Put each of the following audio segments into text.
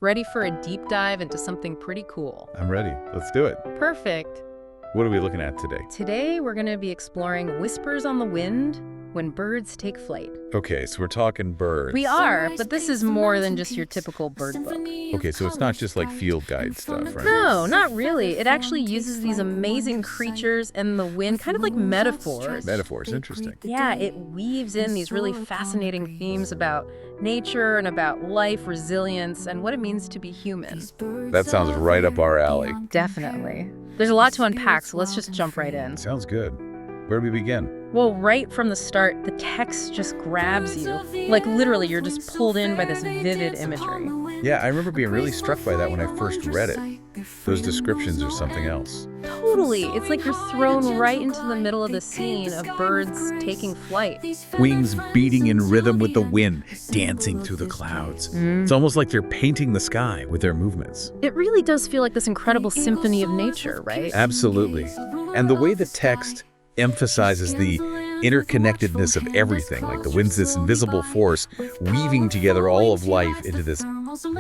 Ready for a deep dive into something pretty cool. I'm ready. Let's do it. Perfect. What are we looking at today? Today, we're going to be exploring whispers on the wind when birds take flight. Okay, so we're talking birds. We are, but this is more than just your typical bird book. Okay, so it's not just like field guide stuff, right? No, not really. It actually uses these amazing creatures and the wind, kind of like metaphors. Metaphors, interesting. Yeah, it weaves in these really fascinating themes about nature and about life, resilience, and what it means to be human. That sounds right up our alley. Definitely. There's a lot to unpack, so let's just jump right in. Sounds good. Where do we begin? Well, right from the start, the text just grabs you. Like literally, you're just pulled in by this vivid imagery. Yeah, I remember being really struck by that when I first read it. Those descriptions are something else. Totally. It's like you're thrown right into the middle of the scene of birds taking flight. Wings beating in rhythm with the wind, dancing through the clouds. It's almost like they're painting the sky with their movements. It really does feel like this incredible symphony of nature, right? Absolutely. And the way the text emphasizes the interconnectedness of everything, like the wind's this invisible force weaving together all of life into this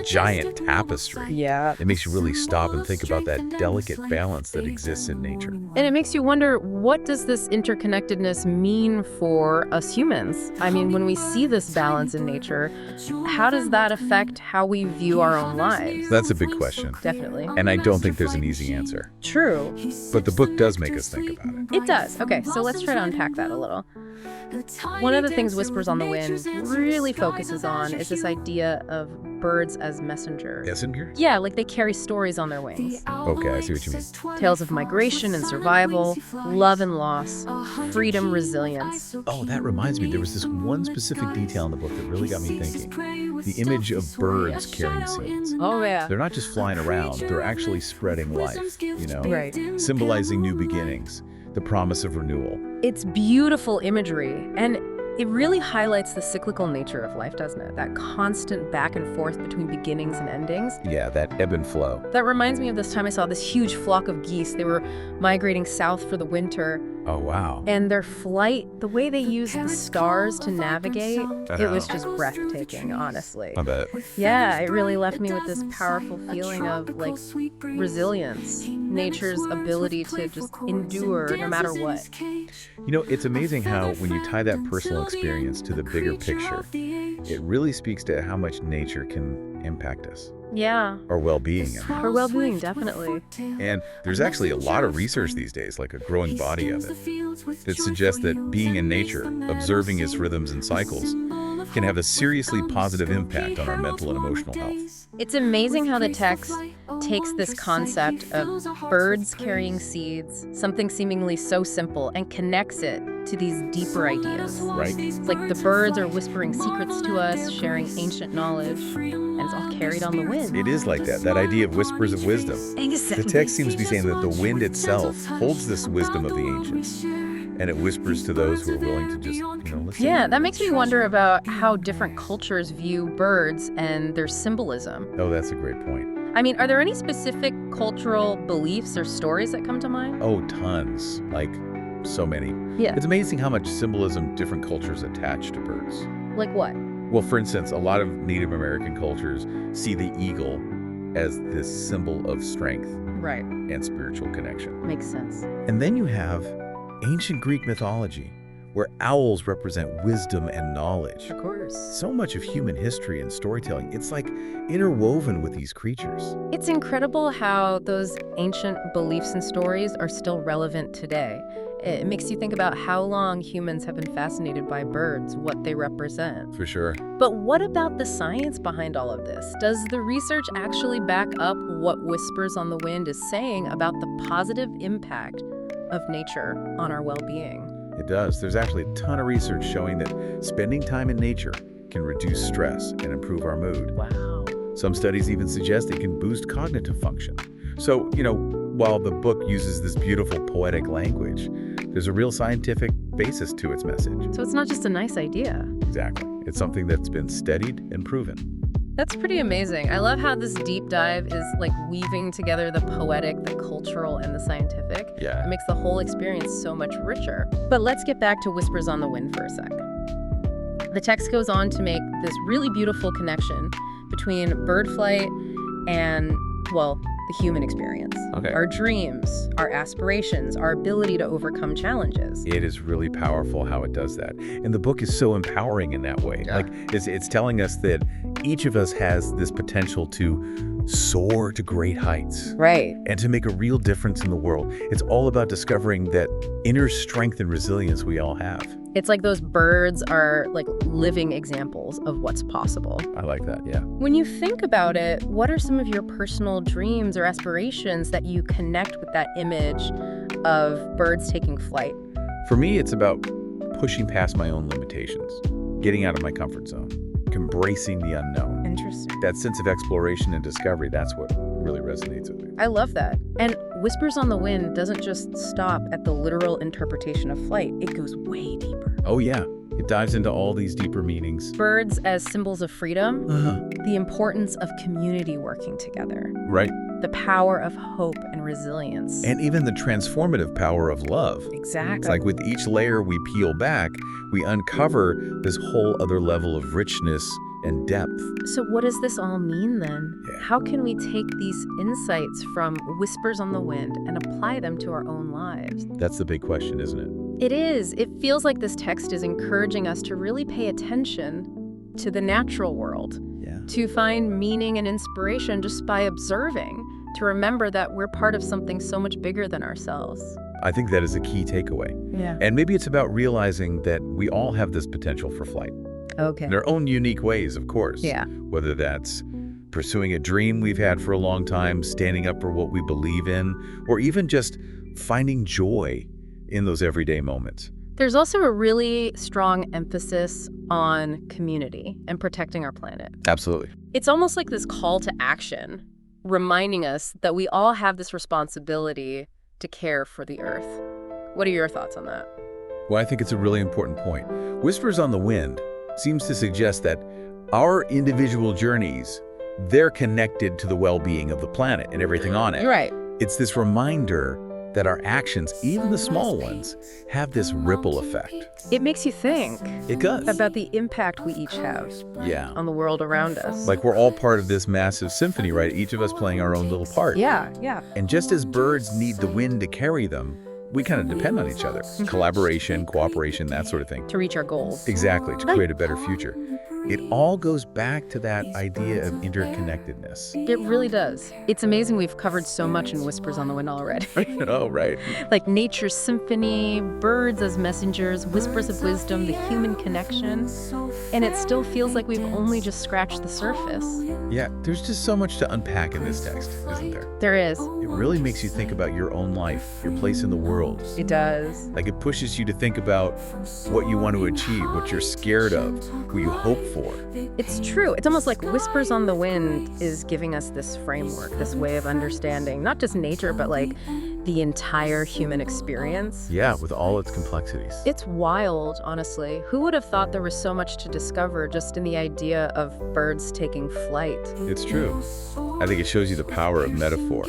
giant tapestry. Yeah. It makes you really stop and think about that delicate balance that exists in nature. And it makes you wonder, what does this interconnectedness mean for us humans? I mean, when we see this balance in nature, how does that affect how we view our own lives? That's a big question. Definitely. And I don't think there's an easy answer. True. But the book does make us think about it. It does. Okay, so let's try to unpack that a little. One of the things Whispers on the Wind really focuses on is this idea of birds as messengers. Messenger? Yeah, like they carry stories on their wings. Okay, I see what you mean. Tales of migration and survival, love and loss, freedom, resilience. Oh, that reminds me, there was this one specific detail in the book that really got me thinking. The image of birds carrying seeds. Oh, yeah. They're not just flying around, they're actually spreading life, Right. symbolizing new beginnings, the promise of renewal. It's beautiful imagery, and it really highlights the cyclical nature of life, doesn't it? That constant back and forth between beginnings and endings. Yeah, that ebb and flow. That reminds me of this time I saw this huge flock of geese. They were migrating south for the winter. Oh, wow. And their flight, the way they used the stars to navigate, it was just breathtaking, honestly. I bet. Yeah, it really left me with this powerful feeling of, like, resilience, nature's ability to just endure no matter what. It's amazing how when you tie that personal experience to the bigger picture, it really speaks to how much nature can impact us. Yeah. Our well-being. For well-being, definitely. And there's actually a lot of research these days, like a growing body of it, that suggests that being in nature, observing its rhythms and cycles, can have a seriously positive impact on our mental and emotional health. It's amazing how the text takes this concept of birds carrying seeds, something seemingly so simple, and connects it to these deeper ideas. Right. It's like the birds are whispering secrets to us, sharing ancient knowledge, and it's all carried on the wind. It is like that idea of whispers of wisdom. The text seems to be saying that the wind itself holds this wisdom of the ancients, and it whispers to those who are willing to just, listen. Yeah, that makes me wonder about how different cultures view birds and their symbolism. Oh, that's a great point. I mean, are there any specific cultural beliefs or stories that come to mind? Oh, tons. Like, so many. Yeah. It's amazing how much symbolism different cultures attach to birds. Like what? Well, for instance, a lot of Native American cultures see the eagle as this symbol of strength Right. and spiritual connection. Makes sense. And then you have ancient Greek mythology, where owls represent wisdom and knowledge. Of course. So much of human history and storytelling, it's like interwoven with these creatures. It's incredible how those ancient beliefs and stories are still relevant today. It makes you think about how long humans have been fascinated by birds, what they represent. For sure. But what about the science behind all of this? Does the research actually back up what Whispers on the Wind is saying about the positive impact of nature on our well-being? It does. There's actually a ton of research showing that spending time in nature can reduce stress and improve our mood. Wow. Some studies even suggest it can boost cognitive function. So, while the book uses this beautiful poetic language, there's a real scientific basis to its message. So it's not just a nice idea. Exactly. It's something that's been studied and proven. That's pretty amazing. I love how this deep dive is like weaving together the poetic, the cultural, and the scientific. Yeah. It makes the whole experience so much richer. But let's get back to Whispers on the Wind for a sec. The text goes on to make this really beautiful connection between bird flight and, well, the human experience. Okay. Our dreams, our aspirations, our ability to overcome challenges. It is really powerful how it does that. And the book is so empowering in that way. Yeah. Like, it's telling us that each of us has this potential to soar to great heights. Right. And to make a real difference in the world. It's all about discovering that inner strength and resilience we all have. It's like those birds are like living examples of what's possible. I like that, yeah. When you think about it, what are some of your personal dreams or aspirations that you connect with that image of birds taking flight? For me, it's about pushing past my own limitations, getting out of my comfort zone, embracing the unknown. Interesting. That sense of exploration and discovery, that's what really resonates with me. I love that. And Whispers on the Wind doesn't just stop at the literal interpretation of flight. It goes way deeper. Oh, yeah. It dives into all these deeper meanings. Birds as symbols of freedom, Uh-huh. the importance of community working together, Right. the power of hope and resilience. And even the transformative power of love. Exactly. It's like with each layer we peel back, we uncover this whole other level of richness and depth. So what does this all mean then? Yeah. How can we take these insights from Whispers on the Wind and apply them to our own lives? That's the big question, isn't it? It is. It feels like this text is encouraging us to really pay attention to the natural world, Yeah. to find meaning and inspiration just by observing, to remember that we're part of something so much bigger than ourselves. I think that is a key takeaway. Yeah. And maybe it's about realizing that we all have this potential for flight. Okay. In our own unique ways, of course. Yeah. Whether that's pursuing a dream we've had for a long time, standing up for what we believe in, or even just finding joy in those everyday moments. There's also a really strong emphasis on community and protecting our planet. Absolutely. It's almost like this call to action, reminding us that we all have this responsibility to care for the Earth. What are your thoughts on that? Well, I think it's a really important point. Whispers on the Wind seems to suggest that our individual journeys, they're connected to the well-being of the planet and everything on it. You're right. It's this reminder that our actions, even the small ones, have this ripple effect. It makes you think It does. about the impact we each have Yeah. on the world around us. Like we're all part of this massive symphony, right? Each of us playing our own little part. Yeah. And just as birds need the wind to carry them, we kind of depend on each other. Collaboration, cooperation, that sort of thing. To reach our goals. Exactly, to create a better future. It all goes back to that idea of interconnectedness. It really does. It's amazing we've covered so much in Whispers on the Wind already. Oh, right. Like nature's symphony, birds as messengers, whispers of wisdom, the human connection. And it still feels like we've only just scratched the surface. Yeah, there's just so much to unpack in this text, isn't there? There is. It really makes you think about your own life, your place in the world. It does. Like it pushes you to think about what you want to achieve, what you're scared of, what you hope for. It's true. It's almost like Whispers on the Wind is giving us this framework, this way of understanding, not just nature, but like the entire human experience. Yeah, with all its complexities. It's wild, honestly. Who would have thought there was so much to discover just in the idea of birds taking flight? It's true. I think it shows you the power of metaphor,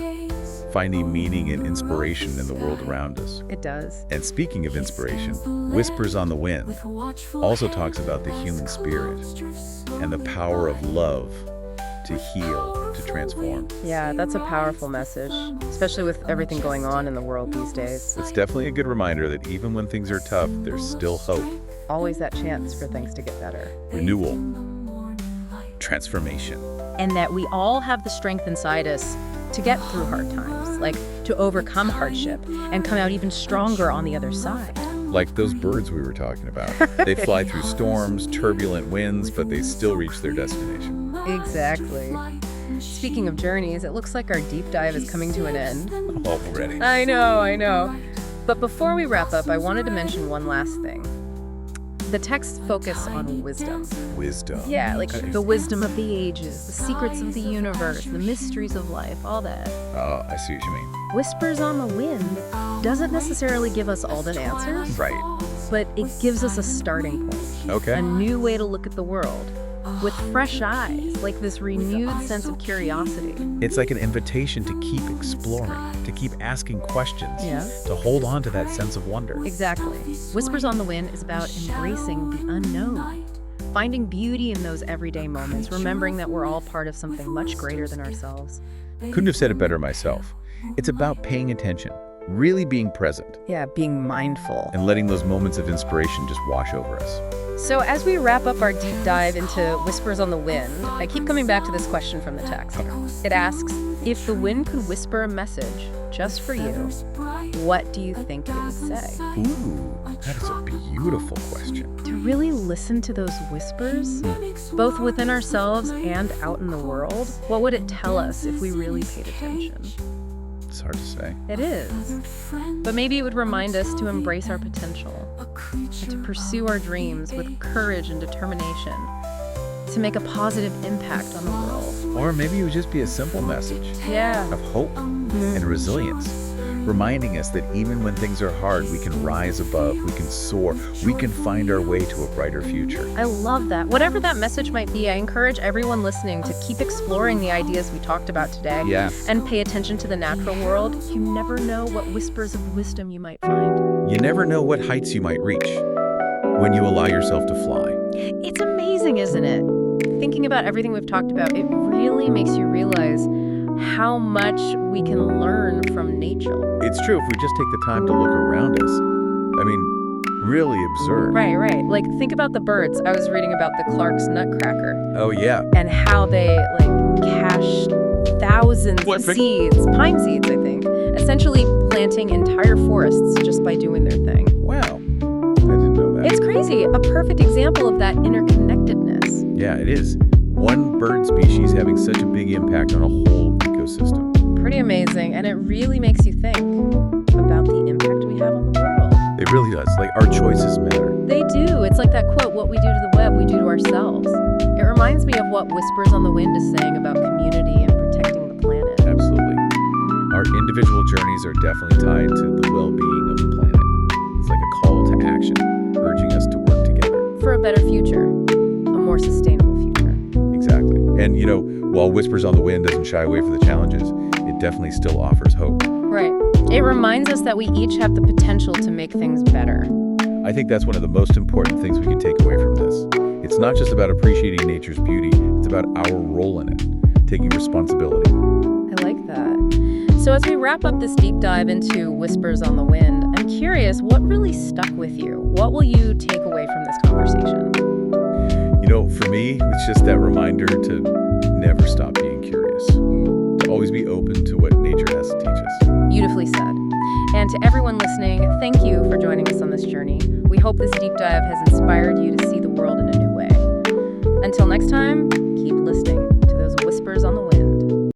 finding meaning and inspiration in the world around us. It does. And speaking of inspiration, Whispers on the Wind also talks about the human spirit and the power of love to heal, to transform. Yeah, that's a powerful message, especially with everything going on in the world these days. It's definitely a good reminder that even when things are tough, there's still hope, Always that chance for things to get better. renewal, transformation. And that we all have the strength inside us to get through hard times, like to overcome hardship and come out even stronger on the other side. Like those birds we were talking about. They fly through storms, turbulent winds, but they still reach their destination. Exactly. Speaking of journeys, it looks like our deep dive is coming to an end. Already. I know. But before we wrap up, I wanted to mention one last thing. The texts focus on wisdom. Wisdom. Yeah, like the wisdom of the ages, the secrets of the universe, the mysteries of life, all that. Oh, I see what you mean. Whispers on the Wind doesn't necessarily give us all the answers, Right. but it gives us a starting point, Okay. a new way to look at the world, with fresh eyes, like this renewed sense of curiosity. It's like an invitation to keep exploring, to keep asking questions, Yeah. to hold on to that sense of wonder. Exactly. Whispers on the Wind is about embracing the unknown, finding beauty in those everyday moments, remembering that we're all part of something much greater than ourselves. Couldn't have said it better myself. It's about paying attention, really being present, Yeah, being mindful. and letting those moments of inspiration just wash over us. So as we wrap up our deep dive into Whispers on the Wind, I keep coming back to this question from the text. It asks, if the wind could whisper a message just for you, what do you think it would say? Ooh, that is a beautiful question. To really listen to those whispers, both within ourselves and out in the world, what would it tell us if we really paid attention? It's hard to say. It is. But maybe it would remind us to embrace our potential, and to pursue our dreams with courage and determination, to make a positive impact on the world. Or maybe it would just be a simple message Yeah. of hope and resilience, reminding us that even when things are hard, we can rise above, we can soar, we can find our way to a brighter future. I love that. Whatever that message might be, I encourage everyone listening to keep exploring the ideas we talked about today. Yeah. And pay attention to the natural world. You never know what whispers of wisdom you might find. You never know what heights you might reach when you allow yourself to fly. It's amazing, isn't it? Thinking about everything we've talked about, it really makes you realize how much we can learn from nature. It's true if we just take the time to look around us. I mean, really observe. Right. Like, think about the birds. I was reading about the Clark's nutcracker Oh, yeah. and how they, cache thousands What? of seeds, pine seeds, I think, essentially planting entire forests just by doing their thing. Wow. I didn't know that. It's crazy. A perfect example of that interconnectedness. Yeah, it is. One bird species having such a big impact on a whole ecosystem. Pretty amazing. And it really makes you think about the impact we have on the world. It really does. Like, our choices matter. They do. It's like that quote, what we do to the web, we do to ourselves. It reminds me of what Whispers on the Wind is saying about community and protecting the planet. Absolutely. Our individual journeys are definitely tied to the well-being of the planet. It's like a call to action, urging us to work together. For a better future, a more sustainable future. Exactly. And, while Whispers on the Wind doesn't shy away from the challenges, it definitely still offers hope. Right. It reminds us that we each have the potential to make things better. I think that's one of the most important things we can take away from this. It's not just about appreciating nature's beauty, it's about our role in it, taking responsibility. I like that. So as we wrap up this deep dive into Whispers on the Wind, I'm curious, what really stuck with you? What will you take away from this conversation? For me, it's just that reminder to never stop being curious, to always be open to what nature has to teach us. Beautifully said. And to everyone listening, thank you for joining us on this journey. We hope this deep dive has inspired you to see the world in a new way. Until next time, keep listening.